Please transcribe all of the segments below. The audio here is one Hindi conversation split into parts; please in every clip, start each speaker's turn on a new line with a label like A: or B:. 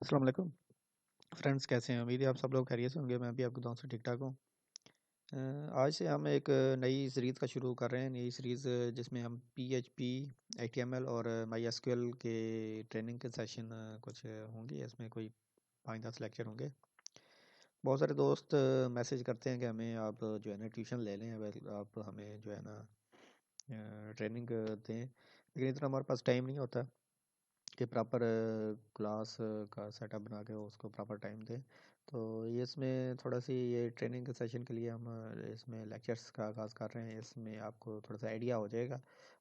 A: अस्सलाम वालेकुम फ्रेंड्स, कैसे हैं? उम्मीद है आप सब लोग खैरियत से होंगे। मैं भी आपकी दुआओं से ठीक ठाक हूँ। आज से हम एक नई सीरीज़ का शुरू कर रहे हैं। नई सीरीज़ जिसमें हम पीएचपी, एचटीएमएल और माई एसक्यूएल के ट्रेनिंग के सेशन कुछ होंगे। इसमें कोई 5-10 लेक्चर होंगे। बहुत सारे दोस्त मैसेज करते हैं कि हमें आप जो है ना ट्यूशन ले लें, आप हमें जो है ना ट्रेनिंग दें, लेकिन इतना हमारे पास टाइम नहीं होता कि प्रॉपर क्लास का सेटअप बना के उसको प्रॉपर टाइम दें। तो ये इसमें थोड़ा सी ये ट्रेनिंग के सेशन के लिए हम इसमें लेक्चर्स का आगाज़ कर रहे हैं। इसमें आपको थोड़ा सा आइडिया हो जाएगा।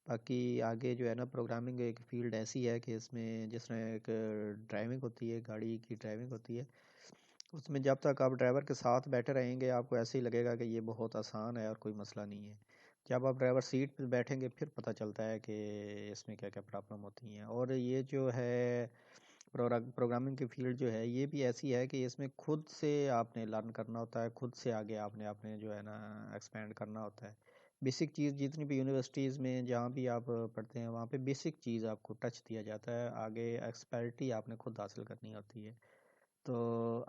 A: बाकी आगे जो है ना प्रोग्रामिंग एक फ़ील्ड ऐसी है कि इसमें जिस तरह एक ड्राइविंग होती है, गाड़ी की ड्राइविंग होती है, उसमें जब तक आप ड्राइवर के साथ बैठे रहेंगे आपको ऐसे ही लगेगा कि ये बहुत आसान है और कोई मसला नहीं है। जब आप ड्राइवर सीट पर बैठेंगे फिर पता चलता है कि इसमें क्या क्या प्रॉब्लम होती हैं। और ये जो है प्रोग्रामिंग की फील्ड जो है ये भी ऐसी है कि इसमें खुद से आपने लर्न करना होता है, खुद से आगे आपने आपने जो है ना एक्सपेंड करना होता है। बेसिक चीज़ जितनी भी यूनिवर्सिटीज़ में जहाँ भी आप पढ़ते हैं वहाँ पे बेसिक चीज़ आपको टच दिया जाता है, आगे एक्सपर्टी आपने खुद हासिल करनी होती है। तो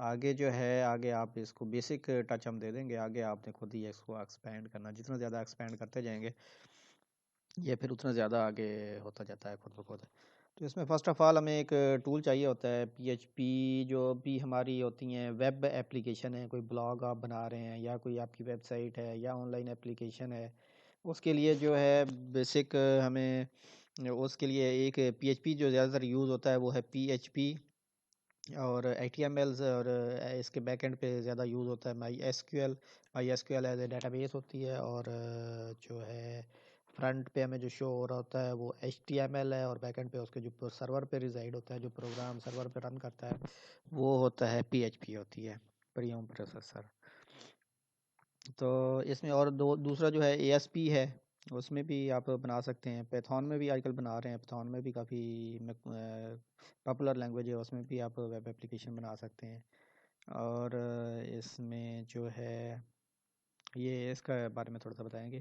A: आगे जो है आगे आप इसको बेसिक टच हम दे देंगे, आगे आपने खुद ही इसको एक्सपेंड करना, जितना ज़्यादा एक्सपेंड करते जाएंगे ये फिर उतना ज़्यादा आगे होता जाता है खुद ब खुद। तो इसमें फ़र्स्ट ऑफ़ ऑल हमें एक टूल चाहिए होता है पीएचपी। जो भी हमारी होती हैं वेब एप्लीकेशन है, कोई ब्लॉग आप बना रहे हैं या कोई आपकी वेबसाइट है या ऑनलाइन एप्लीकेशन है, उसके लिए जो है बेसिक हमें उसके लिए एक पीएचपी जो ज़्यादातर यूज़ होता है वो है पीएचपी। और एचटीएमएल्स और इसके बैकएंड पे ज़्यादा यूज़ होता है MySQL as a database होती है। और जो है फ्रंट पे हमें जो शो हो रहा होता है वो एचटीएमएल है, और बैकएंड पे उसके जो सर्वर पे रिजाइड होता है, जो प्रोग्राम सर्वर पे रन करता है वो होता है पीएचपी होती है, प्रीयम प्रोसेसर। तो इसमें और दूसरा जो है एएसपी है, उसमें भी आप बना सकते हैं। पैथॉन में भी आजकल बना रहे हैं, पैथॉन में भी काफ़ी पॉपुलर लैंग्वेज है, उसमें भी आप वेब एप्लीकेशन बना सकते हैं। और इसमें जो है ये इसका बारे में थोड़ा सा बताएंगे।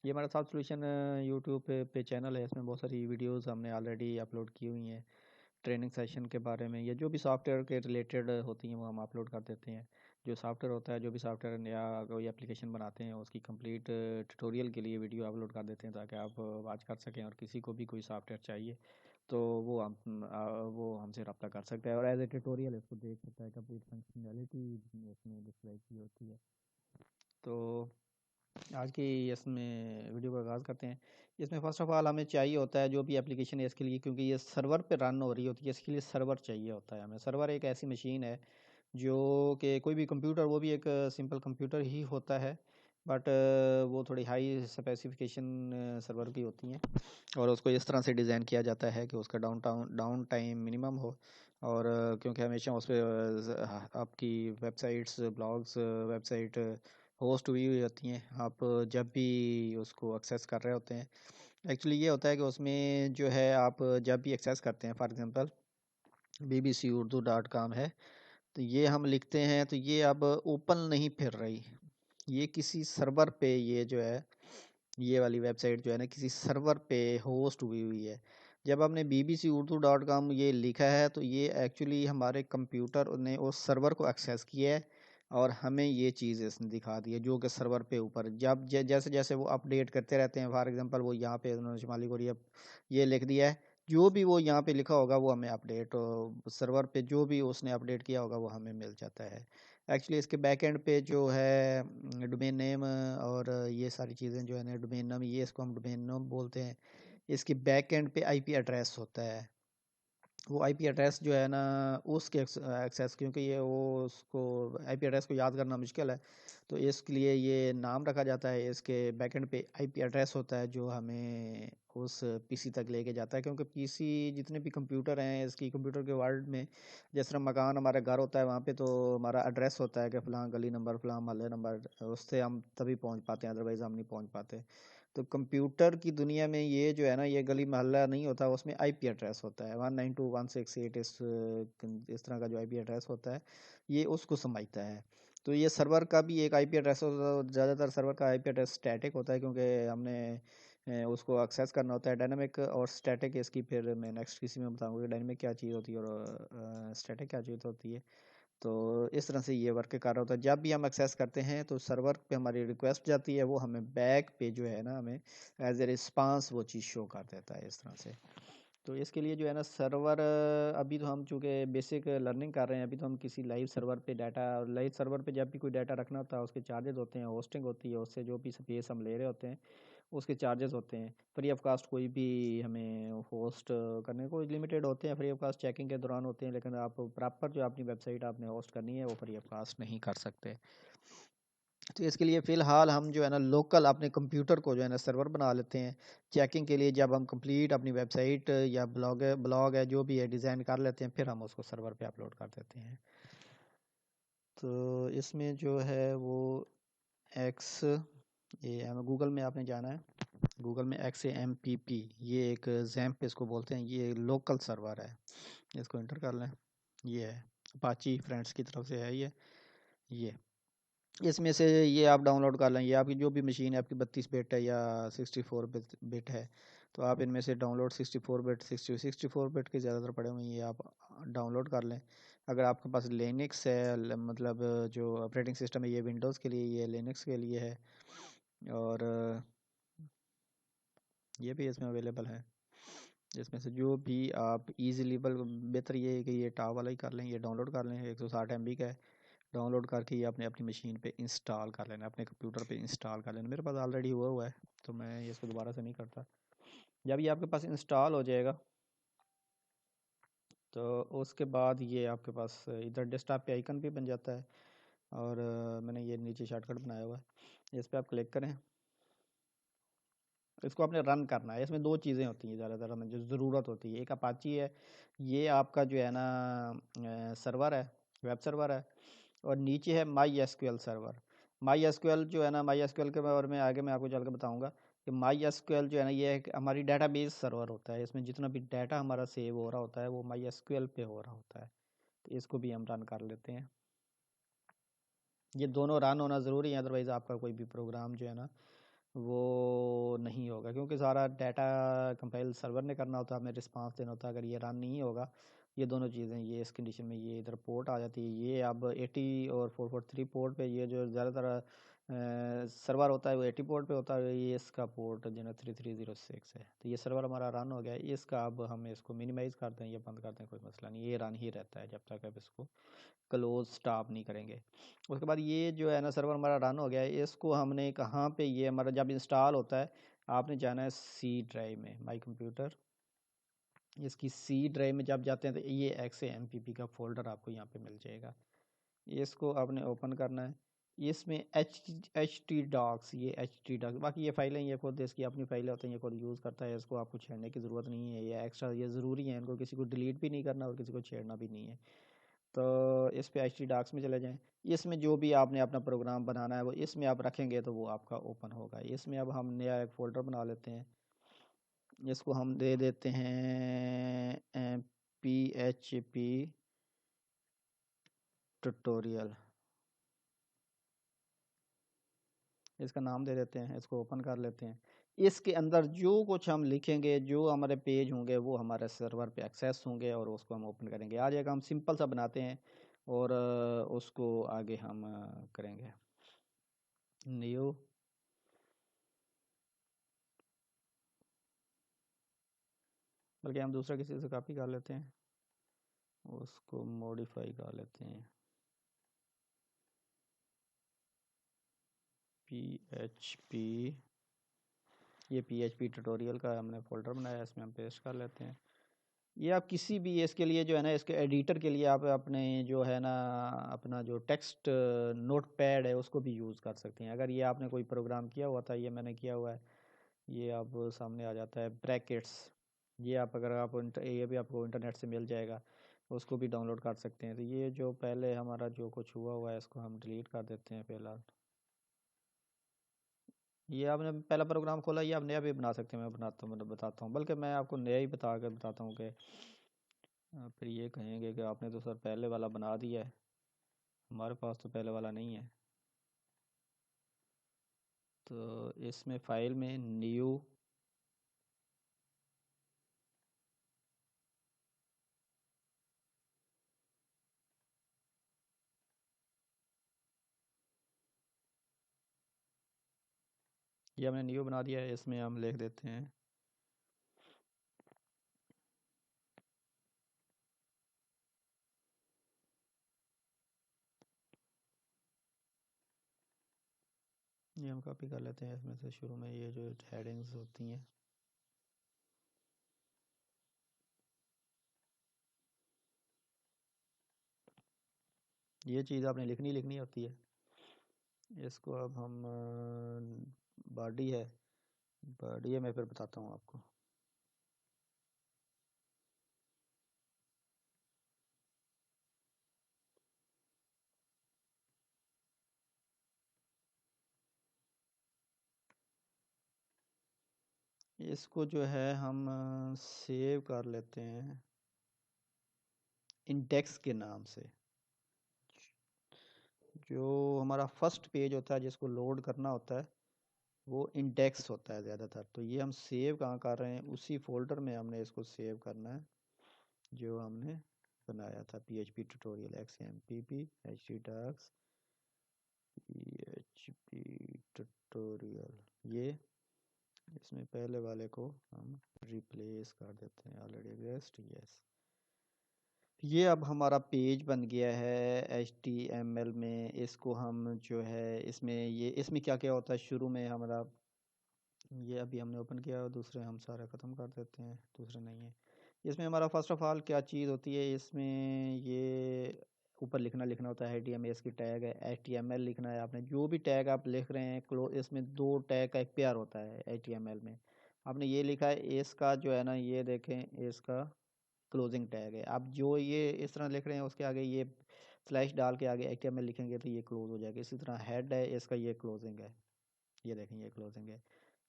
A: ये हमारा सॉफ्ट सॉल्यूशन यूट्यूब पे चैनल है, इसमें बहुत सारी वीडियोस हमने ऑलरेडी अपलोड की हुई हैं ट्रेनिंग सेशन के बारे में, या जो भी सॉफ्टवेयर के रिलेटेड होती हैं वो हम अपलोड कर देते हैं। जो सॉफ्टवेयर होता है, जो भी सॉफ्टवेयर या कोई एप्लीकेशन बनाते हैं उसकी कंप्लीट ट्यूटोरियल के लिए वीडियो अपलोड कर देते हैं ताकि आप वॉच कर सकें, और किसी को भी कोई सॉफ्टवेयर चाहिए तो वो हमसे रब्ता कर सकता है और एज ए ट्यूटोरियल इसको देख सकता है। कंप्लीट फंक्शनैलिटी इसमें डिस्प्ले की होती है। तो आज की इसमें वीडियो का आगाज़ करते हैं। इसमें फ़र्स्ट ऑफ़ ऑल हमें चाहिए होता है जो भी एप्लीकेशन है इसके लिए, क्योंकि ये सर्वर पे रन हो रही होती है, इसके लिए सर्वर चाहिए होता है हमें। सर्वर एक ऐसी मशीन है जो कि कोई भी कंप्यूटर, वो भी एक सिंपल कंप्यूटर ही होता है, बट वो थोड़ी हाई स्पेसिफिकेशन सर्वर की होती हैं, और उसको इस तरह से डिज़ाइन किया जाता है कि उसका डाउन टाइम मिनिमम हो। और क्योंकि हमेशा उस पर आपकी वेबसाइट्स, ब्लॉग्स, वेबसाइट होस्ट हुई हुई होती हैं, आप जब भी उसको एक्सेस कर रहे होते हैं, एक्चुअली ये होता है कि उसमें जो है आप जब भी एक्सेस करते हैं, फॉर एग्जांपल bbcurdu.com है, तो ये हम लिखते हैं तो ये अब ओपन नहीं फिर रही, ये किसी सर्वर पे, ये जो है ये वाली वेबसाइट जो है ना किसी सर्वर पे होस्ट हुई हुई है। जब आपने bbcurdu.com ये लिखा है तो ये एक्चुअली हमारे कंप्यूटर ने उस सर्वर को एक्सेस किया है और हमें ये चीज़ इसने दिखा दी है जो कि सर्वर पे ऊपर जब जैसे जैसे वो अपडेट करते रहते हैं। फॉर एग्जांपल वो यहाँ पे उन्होंने शुमाली कोरिया ये लिख दिया है, जो भी वो यहाँ पे लिखा होगा वो हमें अपडेट, सर्वर पे जो भी उसने अपडेट किया होगा वो हमें मिल जाता है। एक्चुअली इसके बैक एंड पे जो है डोमेन नेम और ये सारी चीज़ें जो है ना, डोमेन नेम, ये इसको हम डोमेन नेम बोलते हैं। इसके बैक एंड पे आईपी एड्रेस होता है, वो आईपी एड्रेस जो है ना उसके एक्सेस, क्योंकि ये वो उसको आईपी एड्रेस को याद करना मुश्किल है, तो इसके लिए ये नाम रखा जाता है। इसके बैकएंड पे आईपी एड्रेस होता है जो हमें उस पीसी तक लेके जाता है, क्योंकि पीसी जितने भी कंप्यूटर हैं इसकी कंप्यूटर के वर्ल्ड में, जिस तरह मकान हमारा घर होता है वहाँ पे तो हमारा एड्रेस होता है कि फ़लाँ गली नंबर, फ़लाँ मोहल्ले नंबर, उससे हम तभी पहुँच पाते हैं, अदरवाइज़ हम नहीं पहुँच पाते। तो कंप्यूटर की दुनिया में ये जो है ना ये गली मोहल्ला नहीं होता, उसमें आईपी एड्रेस होता है 192.168, इस तरह का जो आईपी एड्रेस होता है ये उसको समझता है। तो ये सर्वर का भी एक आईपी एड्रेस होता है, ज़्यादातर सर्वर का आईपी एड्रेस स्टैटिक होता है, क्योंकि हमने उसको एक्सेस करना होता है। डायनामिक और स्टैटिक इसकी फिर मैं नेक्स्ट किसी में बताऊंगा कि डायनामिक क्या चीज़ होती है और स्टैटिक क्या चीज़ होती है। तो इस तरह से ये वर्क कर रहा होता है। जब भी हम एक्सेस करते हैं तो सर्वर पे हमारी रिक्वेस्ट जाती है, वो हमें बैक पे जो है ना हमें एज ए रिस्पांस वो चीज़ शो कर देता है इस तरह से। तो इसके लिए जो है ना सर्वर, अभी तो हम चूँकि बेसिक लर्निंग कर रहे हैं, अभी तो हम किसी लाइव सर्वर पे डाटा, लाइव सर्वर पे जब भी कोई डाटा रखना होता है उसके चार्जेस होते हैं, होस्टिंग होती है, उससे जो भी स्पेस हम ले रहे होते हैं उसके चार्जेस होते हैं। फ्री ऑफ कास्ट कोई भी हमें होस्ट करने को लिमिटेड होते हैं, फ्री ऑफ कास्ट चेकिंग के दौरान होते हैं, लेकिन आप प्रॉपर जो अपनी वेबसाइट आपने होस्ट करनी है वो फ्री ऑफ कास्ट नहीं कर सकते। तो इसके लिए फ़िलहाल हम जो है ना लोकल अपने कंप्यूटर को जो है ना सर्वर बना लेते हैं चेकिंग के लिए। जब हम कंप्लीट अपनी वेबसाइट या ब्लॉग है जो भी है डिज़ाइन कर लेते हैं, फिर हम उसको सर्वर पे अपलोड कर देते हैं। तो इसमें जो है वो एक्स ये गूगल में आपने जाना है, गूगल में XAMPP, ये एक जैम्प इसको बोलते हैं, ये लोकल सर्वर है। इसको इंटर कर लें, ये है अपाची फ्रेंड्स की तरफ से है ये इसमें से ये आप डाउनलोड कर लें। ये आपकी जो भी मशीन है, आपकी 32 बिट है या 64 बिट है, तो आप इनमें से डाउनलोड 64 बिट 64 बिट के ज़्यादातर पड़े हुए हैं, ये आप डाउनलोड कर लें। अगर आपके पास लिनक्स है, मतलब जो ऑपरेटिंग सिस्टम है, ये विंडोज़ के लिए, ये लिनक्स के लिए है, और ये भी इसमें अवेलेबल है। इसमें से जो भी आप ईजिली, बेहतर ये है कि ये टाव वाला ही कर लें, ये डाउनलोड कर लें, 160 MB का है। डाउनलोड करके ये आपने अपनी मशीन पे इंस्टॉल कर लेना, अपने कंप्यूटर पे इंस्टॉल कर लेना। मेरे पास ऑलरेडी हुआ हुआ है तो मैं ये इसको दोबारा से नहीं करता। जब ये आपके पास इंस्टॉल हो जाएगा तो उसके बाद ये आपके पास इधर डेस्कटॉप पे आइकन भी बन जाता है, और मैंने ये नीचे शॉर्टकट बनाया हुआ है, इस पर आप क्लिक करें। इसको आपने रन करना है। इसमें दो चीज़ें होती हैं ज़्यादातर हमें जो ज़रूरत होती है, एक अपाची है, ये आपका जो है ना सर्वर है, वेब सर्वर है, और नीचे है my SQL server. My SQL जो है ना, माई एसक्यूएल के बारे में आगे मैं आपको चल के बताऊंगा कि माई एसक्यूएल जो है ना ये एक हमारी डेटाबेस सर्वर होता है। इसमें जितना भी डाटा हमारा सेव हो रहा होता है वो माई एसक्यूएल पे हो रहा होता है। तो इसको भी हम रन कर लेते हैं। ये दोनों रन होना ज़रूरी है, अदरवाइज़ आपका कोई भी प्रोग्राम जो है ना वो नहीं होगा, क्योंकि सारा डाटा कंपाइल सर्वर ने करना होता है, हमें रिस्पांस देना होता है। अगर ये रन नहीं होगा, ये दोनों चीज़ें, ये इस कंडीशन में ये इधर पोर्ट आ जाती है। ये अब 80 और 443 पोर्ट पे, ये जो ज़्यादातर सर्वर होता है वो 80 पोर्ट पे होता है, ये इसका पोर्ट जो है 3306 है। तो ये सर्वर हमारा रन हो गया है। इसका अब हम इसको मिनिमाइज़ कर दें या बंद कर दें, कोई मसला नहीं, ये रन ही रहता है जब तक आप इसको क्लोज स्टॉप नहीं करेंगे। उसके बाद ये जो है ना सर्वर हमारा रन हो गया है, इसको हमने कहाँ पे, ये हमारा जब इंस्टॉल होता है आपने जाना है सी ड्राइव में, माई कंप्यूटर, इसकी सी ड्राइव में जब जाते हैं तो ये XAMPP का फोल्डर आपको यहाँ पे मिल जाएगा। इसको आपने ओपन करना है। इसमें एच टी डॉक्स, ये एच टी डॉक्स, बाकी ये फाइलें ये खुद इसकी अपनी फाइलें होती हैं, ये खुद यूज़ करता है, इसको आपको छेड़ने की ज़रूरत नहीं है। ये एक्स्ट्रा, ये ज़रूरी है, इनको किसी को डिलीट भी नहीं करना और किसी को छेड़ना भी नहीं है। तो इस पे एच टी डॉक्स में चले जाएं। इसमें जो भी आपने अपना प्रोग्राम बनाना है वो इसमें आप रखेंगे तो वो आपका ओपन होगा। इसमें अब हम नया एक फ़ोल्डर बना लेते हैं, इसको हम दे देते हैं PHP ट्यूटोरियल, इसका नाम दे देते हैं। इसको ओपन कर लेते हैं। इसके अंदर जो कुछ हम लिखेंगे, जो हमारे पेज होंगे वो हमारे सर्वर पे एक्सेस होंगे और उसको हम ओपन करेंगे। आज एक हम सिंपल सा बनाते हैं और उसको आगे हम करेंगे। न्यू, बल्कि हम दूसरा किसी से कॉपी कर लेते हैं, उसको मॉडिफाई कर लेते हैं। PHP, ये PHP ट्यूटोरियल का हमने फ़ोल्डर बनाया है, इसमें हम पेस्ट कर लेते हैं। ये आप किसी भी इसके लिए जो है ना, इसके एडिटर के लिए आप अपने जो है ना अपना जो टेक्स्ट नोट पैड है उसको भी यूज़ कर सकते हैं। अगर ये आपने कोई प्रोग्राम किया हुआ था, ये मैंने किया हुआ है, ये अब सामने आ जाता है ब्रैकेट्स। ये आप अगर आप ये भी आपको इंटरनेट से मिल जाएगा, उसको भी डाउनलोड कर सकते हैं। तो ये जो पहले हमारा जो कुछ हुआ हुआ है इसको हम डिलीट कर देते हैं फ़िलहाल। ये आपने पहला प्रोग्राम खोला, ये आप नया भी बना सकते हैं, मैं बनाता हूँ, मैं बताता हूँ, बल्कि मैं आपको नया ही बता कर बताता हूँ कि फिर ये कहेंगे कि आपने तो सर पहले वाला बना दिया है, हमारे पास तो पहले वाला नहीं है। तो इसमें फ़ाइल में न्यू ये हमने न्यू बना दिया है, इसमें हम लिख देते हैं ये हम कॉपी कर लेते हैं इसमें से शुरू में ये जो हेडिंग्स होती हैं। ये चीज़ आपने लिखनी होती है। इसको अब हम बॉडी है, बॉडी है, मैं फिर बताता हूँ आपको। इसको जो है हम सेव कर लेते हैं इंडेक्स के नाम से। जो हमारा फर्स्ट पेज होता है जिसको लोड करना होता है वो इंडेक्स होता है ज़्यादातर। तो ये हम सेव कहाँ कर रहे हैं, उसी फोल्डर में हमने इसको सेव करना है जो हमने बनाया था PHP tutorial XMPP HT docs PHP tutorial. ये इसमें पहले वाले को हम रिप्लेस कर देते हैं, ऑलरेडी वेस्ट, यस। ये अब हमारा पेज बन गया है HTML में। इसको हम जो है इसमें क्या क्या होता है, शुरू में हमारा ये अभी हमने ओपन किया और दूसरे हम सारे ख़त्म कर देते हैं, दूसरे नहीं है। इसमें हमारा फर्स्ट ऑफ ऑल क्या चीज़ होती है, इसमें ये ऊपर लिखना होता है HTML, इसकी टैग है HTML लिखना है आपने। जो भी टैग आप लिख रहे हैं इसमें दो टैग का एक पेयर होता है HTML में। आपने ये लिखा है, इसका जो है ना, ये देखें, इसका क्लोजिंग टैग है। आप जो ये इस तरह लिख रहे हैं उसके आगे ये स्लैश डाल के आगे HTML लिखेंगे तो ये क्लोज हो जाएगा। इसी तरह हेड है, इसका ये क्लोजिंग है, ये देखें ये क्लोजिंग है।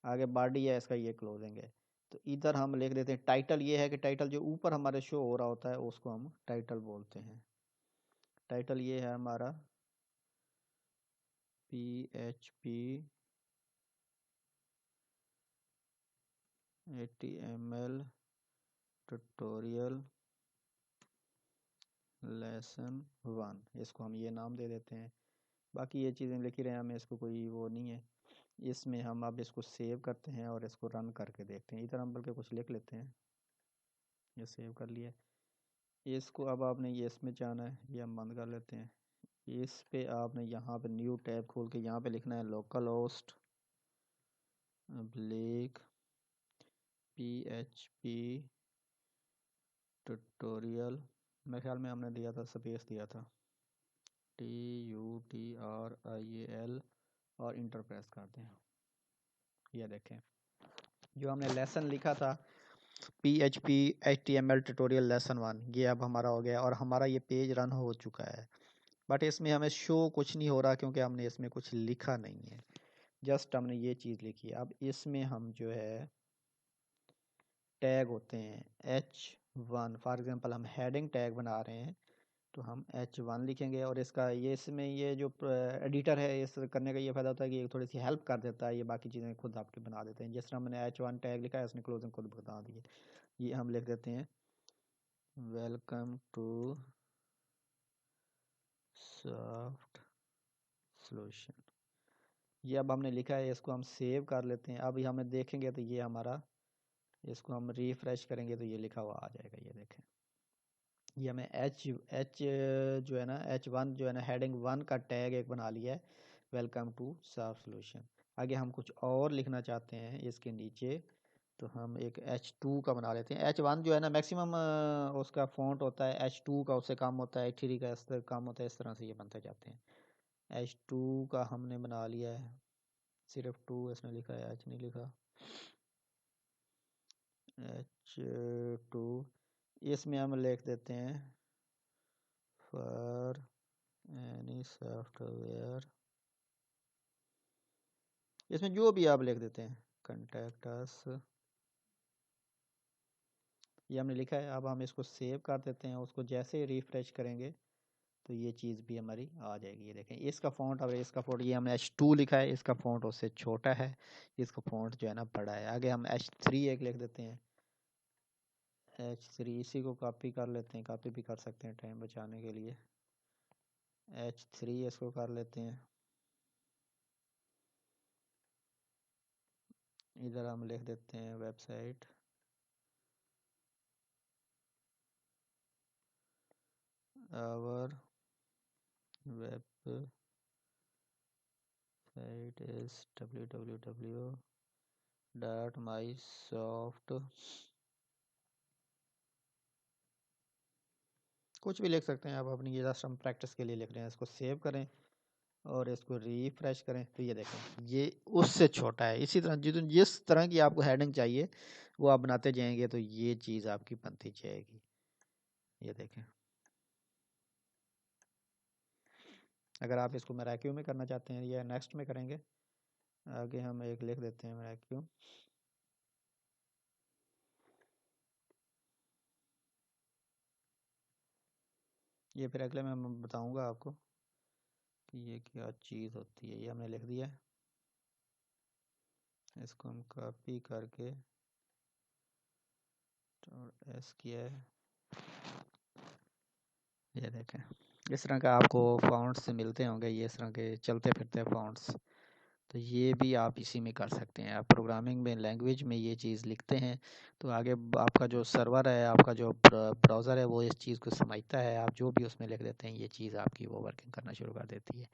A: आगे बॉडी है, इसका ये क्लोजिंग है। तो इधर हम लिख देते हैं टाइटल। ये है कि टाइटल जो ऊपर हमारे शो हो रहा होता है उसको हम टाइटल बोलते हैं। टाइटल ये है हमारा PHP HTML ट्यूटोरियल लेसन 1, इसको हम ये नाम दे देते हैं। बाकी ये चीज़ें लिखी रहे हैं, हमें इसको कोई वो नहीं है। इसमें हम अब इसको सेव करते हैं और इसको रन करके देखते हैं। इधर हम बल्कि कुछ लिख लेते हैं, ये सेव कर लिया। इसको अब आपने ये इसमें जाना है, ये हम बंद कर लेते हैं। इस पे आपने यहाँ पे न्यू टैब खोल के यहाँ पे लिखना है लोकल होस्ट ब्लेक PHP ट्यूटोरियल। मेरे ख्याल में हमने दिया था, स्पेस दिया था, TUTORIAL और इंटर प्रेस करते हैं। ये देखें जो हमने लेसन लिखा था PHP HTML ट्यूटोरियल लेसन 1, ये अब हमारा हो गया और हमारा ये पेज रन हो चुका है। बट इसमें हमें शो कुछ नहीं हो रहा क्योंकि हमने इसमें कुछ लिखा नहीं है, जस्ट हमने ये चीज़ लिखी है। अब इसमें हम जो है टैग होते हैं H1, फॉर एग्जांपल हम हेडिंग टैग बना रहे हैं तो हम H1 लिखेंगे। और इसका ये इसमें ये जो एडिटर है, इस करने का ये फ़ायदा होता है कि थोड़ी सी हेल्प कर देता है, ये बाकी चीज़ें खुद आपके बना देते हैं। जिस तरह मैंने H1 टैग लिखा है, इसने क्लोजिंग खुद बता दी है। ये हम लिख देते हैं वेलकम टू सॉफ्ट सॉल्यूशन। ये अब हमने लिखा है, इसको हम सेव कर लेते हैं। अब हमें देखेंगे तो ये हमारा, इसको हम रिफ्रेश करेंगे तो ये लिखा हुआ आ जाएगा, ये देखें। ये हमें एच जो है ना, H1 जो है ना, हेडिंग 1 का टैग एक बना लिया है, वेलकम टू सॉफ्ट सॉल्यूशन। आगे हम कुछ और लिखना चाहते हैं इसके नीचे तो हम एक H2 का बना लेते हैं। H1 जो है ना मैक्सिमम उसका फ़ॉन्ट होता है, H2 का उससे कम होता है, H3 का इससे कम होता है। इस तरह से ये बनते जाते हैं। H2 का हमने बना लिया है, सिर्फ 2 इसने लिखा है, H नहीं लिखा। H2 इसमें हम लिख देते हैं फॉर एनी सॉफ्टवेयर, इसमें जो भी आप लिख देते हैं, कॉन्टैक्ट अस, ये हमने लिखा है। अब हम इसको सेव कर देते हैं। उसको जैसे ही रिफ्रेश करेंगे तो ये चीज़ भी हमारी आ जाएगी। ये देखें इसका फ़ॉन्ट और इसका फ़ॉन्ट, ये हमने H2 लिखा है, इसका फ़ॉन्ट उससे छोटा है, इसका फ़ॉन्ट जो है ना बड़ा है। आगे हम H3 एक लिख देते हैं, H3 इसी को कॉपी कर लेते हैं, कॉपी भी कर सकते हैं टाइम बचाने के लिए। H3 इसको कर लेते हैं। इधर हम लिख देते हैं website, our website is www.mysoft, कुछ भी लिख सकते हैं आप अपनी, ये जस्ट हम प्रैक्टिस के लिए लिख रहे हैं। इसको सेव करें और इसको रिफ्रेश करें तो ये देखें ये उससे छोटा है। इसी तरह जिस तरह की आपको हेडिंग चाहिए वो आप बनाते जाएंगे तो ये चीज़ आपकी बनती जाएगी। ये देखें, अगर आप इसको मैराक्यू में करना चाहते हैं या नेक्स्ट में करेंगे, आगे हम एक लिख देते हैं मैराक्यू। ये फिर अगले में मैं बताऊंगा आपको कि ये क्या चीज़ होती है। ये हमने लिख दिया है, इसको हम कॉपी करके और एस किया है। ये देखें इस तरह का आपको फ़ॉन्ट्स मिलते होंगे, ये इस तरह के चलते फिरते फ़ॉन्ट्स, तो ये भी आप इसी में कर सकते हैं। आप प्रोग्रामिंग में लैंग्वेज में ये चीज़ लिखते हैं तो आगे आपका जो सर्वर है, आपका जो ब्राउज़र है वो इस चीज़ को समझता है। आप जो भी उसमें लिख देते हैं ये चीज़ आपकी वो वर्किंग करना शुरू कर देती है।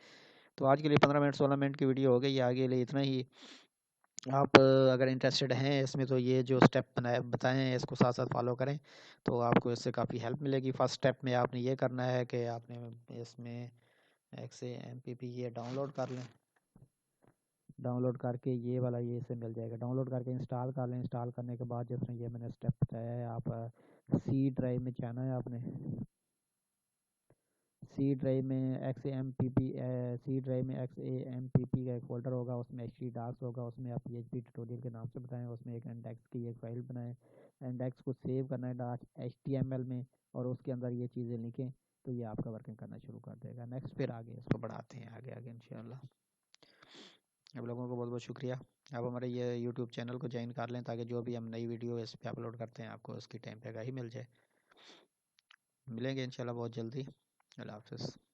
A: तो आज के लिए 15 मिनट 16 मिनट की वीडियो हो गई, आगे लिए इतना ही। आप अगर इंटरेस्टेड हैं इसमें तो ये जो स्टेप बताए हैं इसको साथ साथ फॉलो करें तो आपको इससे काफ़ी हेल्प मिलेगी। फर्स्ट स्टेप में आपने ये करना है कि आपने इसमें XAMPP ये डाउनलोड कर लें। डाउनलोड करके ये वाला ये इससे मिल जाएगा, डाउनलोड करके इंस्टॉल कर लें। इंस्टॉल करने के बाद जिसमें ये मैंने स्टेप बताया है, आप सी ड्राइव में जाना है। आपने सी ड्राइव में XAMPP का एक फोल्डर होगा, उसमें htdocs होगा, उसमें आप PHP ट्यूटोरियल के नाम से बताएं, उसमें एक इंडेक्स की एक फाइल बनाएं। इंडेक्स को सेव करना है .html में और उसके अंदर ये चीज़ें लिखें तो ये आपका वर्किंग करना शुरू कर देगा। नेक्स्ट फिर आगे इसको बढ़ाते हैं आगे आगे इंशाल्लाह। आप लोगों को बहुत बहुत शुक्रिया। आप हमारे ये यूट्यूब चैनल को ज्वाइन कर लें ताकि जो भी हम नई वीडियो इस पर अपलोड करते हैं आपको उसकी टाइम पे आगाही मिल जाए। मिलेंगे इंशाल्लाह बहुत जल्दी। अल्लाह हाफ़िज़।